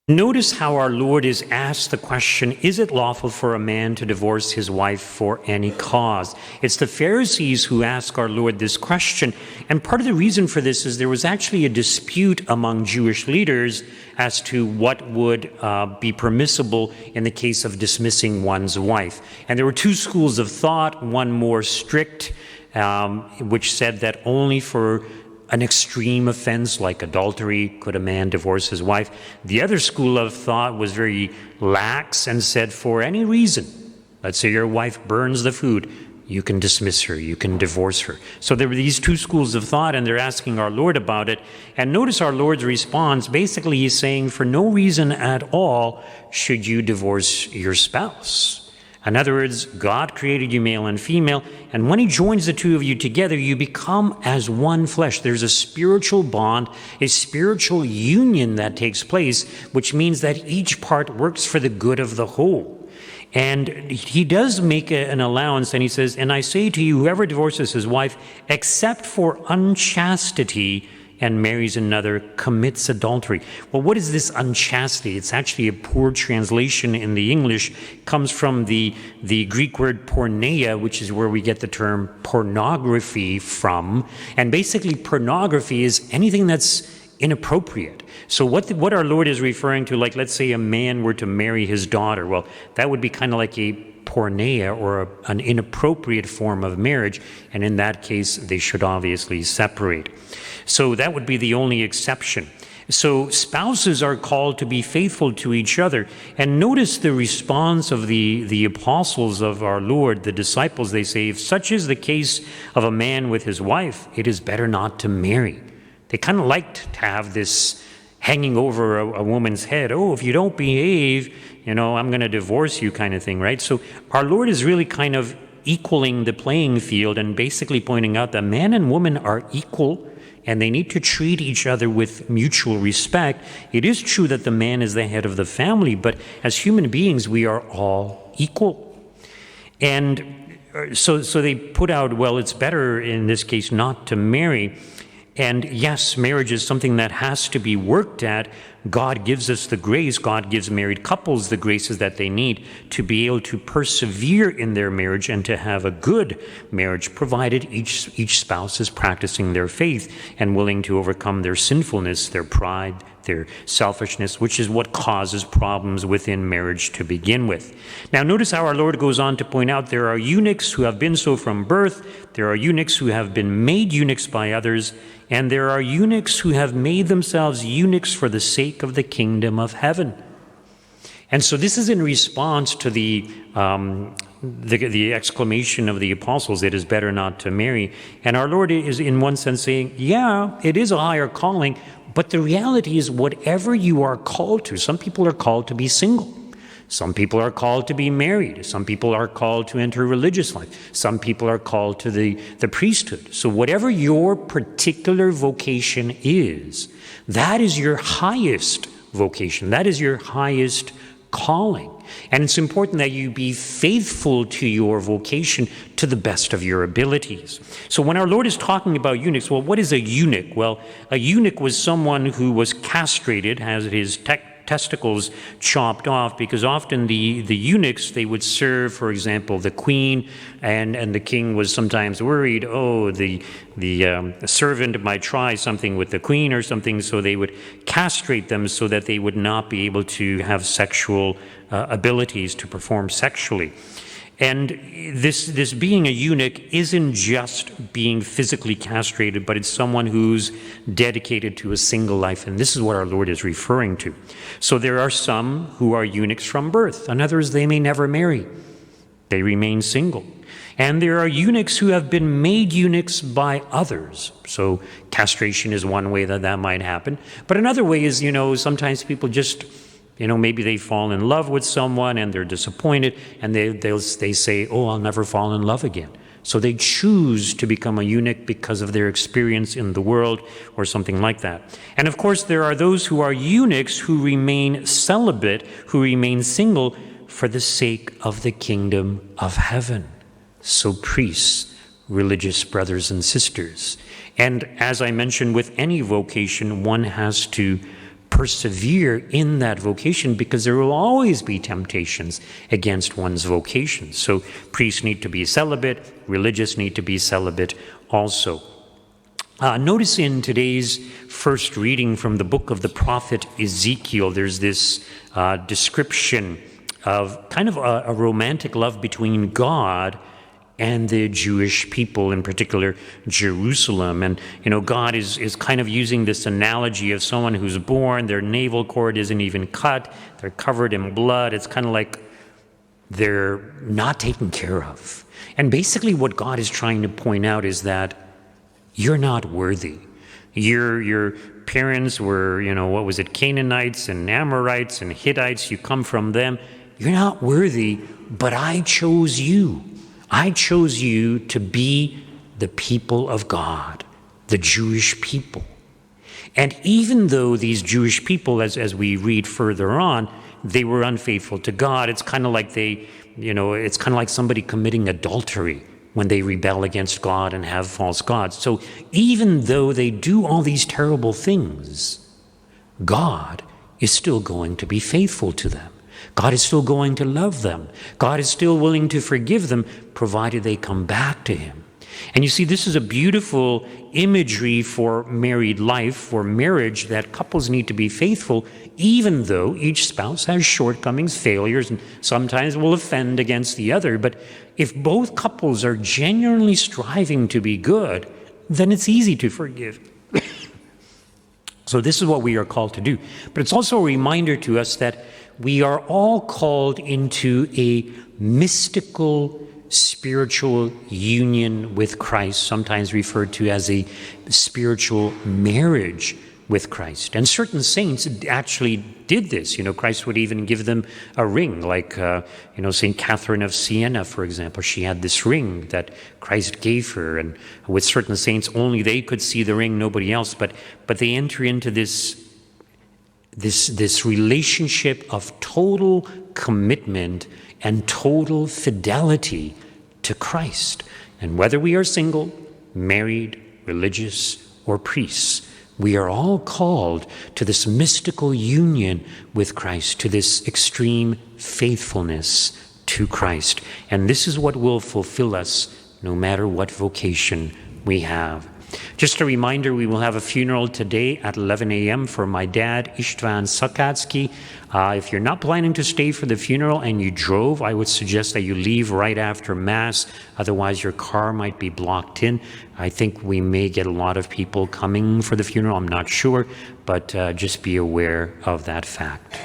Notice how our Lord is asked the question, is it lawful for a man to divorce his wife for any cause? It's the Pharisees who ask our Lord this question. And part of the reason for this is there was actually a dispute among Jewish leaders as to what would be permissible in the case of dismissing one's wife. And there were two schools of thought, one more strict, which said that only for an extreme offense like adultery could a man divorce his wife. The other school of thought was very lax and said for any reason, let's say your wife burns the food, you can dismiss her, you can divorce her. So there were these two schools of thought, and they're asking our Lord about it. And notice our Lord's response. Basically, he's saying for no reason at all should you divorce your spouse. In other words, God created you male and female, and when he joins the two of you together, you become as one flesh. There's a spiritual bond, a spiritual union that takes place, which means that each part works for the good of the whole. And he does make an allowance, and he says, and I say to you, whoever divorces his wife, except for unchastity, and marries another, commits adultery. Well, what is this unchastity? It's actually a poor translation in the English. It comes from the Greek word porneia, which is where we get the term pornography from. And basically, pornography is anything that's inappropriate. So what our Lord is referring to, like let's say a man were to marry his daughter, well, that would be kind of like a porneia or an inappropriate form of marriage, and in that case, they should obviously separate. So that would be the only exception. So spouses are called to be faithful to each other. And notice the response of the apostles of our Lord, the disciples. They say, if such is the case of a man with his wife, it is better not to marry. They kind of liked to have this hanging over a woman's head. Oh, if you don't behave, I'm going to divorce you kind of thing, right? So our Lord is really kind of equaling the playing field and basically pointing out that man and woman are equal, and they need to treat each other with mutual respect. It is true that the man is the head of the family, but as human beings, we are all equal. And so they put out, well, it's better in this case not to marry. And yes, marriage is something that has to be worked at. God gives us the grace. God gives married couples the graces that they need to be able to persevere in their marriage and to have a good marriage, provided each spouse is practicing their faith and willing to overcome their sinfulness, their pride, their selfishness, which is what causes problems within marriage to begin with. Now, notice how our Lord goes on to point out there are eunuchs who have been so from birth, there are eunuchs who have been made eunuchs by others, and there are eunuchs who have made themselves eunuchs for the sake of the kingdom of heaven. And so this is in response to the exclamation of the apostles, it is better not to marry. And our Lord is in one sense saying, yeah, it is a higher calling, but the reality is whatever you are called to, some people are called to be single. Some people are called to be married. Some people are called to enter religious life. Some people are called to the priesthood. So whatever your particular vocation is, that is your highest vocation. That is your highest calling. And it's important that you be faithful to your vocation to the best of your abilities. So when our Lord is talking about eunuchs, well, what is a eunuch? Well, a eunuch was someone who was castrated, has his testicles chopped off, because often the eunuchs, they would serve, for example, the queen, and the king was sometimes worried, the servant might try something with the queen or something, so they would castrate them so that they would not be able to have sexual abilities to perform sexually. And this being a eunuch isn't just being physically castrated, but it's someone who's dedicated to a single life. And this is what our Lord is referring to. So there are some who are eunuchs from birth. In others, they may never marry. They remain single. And there are eunuchs who have been made eunuchs by others. So castration is one way that might happen. But another way is, sometimes people just maybe they fall in love with someone and they're disappointed, and they say, oh, I'll never fall in love again. So they choose to become a eunuch because of their experience in the world or something like that. And of course, there are those who are eunuchs who remain celibate, who remain single for the sake of the kingdom of heaven. so priests, religious brothers and sisters. And as I mentioned, with any vocation, one has to persevere in that vocation because there will always be temptations against one's vocation. So priests need to be celibate, religious need to be celibate also. Notice in today's first reading from the book of the prophet Ezekiel, there's this description of kind of a romantic love between God and the Jewish people, in particular Jerusalem. And, God is kind of using this analogy of someone who's born, their navel cord isn't even cut, they're covered in blood. It's kind of like they're not taken care of. And basically what God is trying to point out is that you're not worthy. Your parents were, what was it, Canaanites and Amorites and Hittites. You come from them. You're not worthy, but I chose you. I chose you to be the people of God, the Jewish people. And even though these Jewish people, as we read further on, they were unfaithful to God, it's kind of like it's kind of like somebody committing adultery when they rebel against God and have false gods. So even though they do all these terrible things, God is still going to be faithful to them. God is still going to love them. God is still willing to forgive them, provided they come back to him. And you see, this is a beautiful imagery for married life, for marriage, that couples need to be faithful, even though each spouse has shortcomings, failures, and sometimes will offend against the other. But if both couples are genuinely striving to be good, then it's easy to forgive. So this is what we are called to do. But it's also a reminder to us that we are all called into a mystical spiritual union with Christ, sometimes referred to as a spiritual marriage with Christ. And certain saints actually did this. Christ would even give them a ring, like, St. Catherine of Siena, for example. She had this ring that Christ gave her, and with certain saints, only they could see the ring, nobody else. But they enter into this relationship of total commitment and total fidelity to Christ. And whether we are single, married, religious, or priests, we are all called to this mystical union with Christ, to this extreme faithfulness to Christ. And this is what will fulfill us no matter what vocation we have. Just a reminder, we will have a funeral today at 11 a.m. for my dad, Istvan Sakatsky. If you're not planning to stay for the funeral and you drove, I would suggest that you leave right after Mass. Otherwise, your car might be blocked in. I think we may get a lot of people coming for the funeral. I'm not sure, but just be aware of that fact.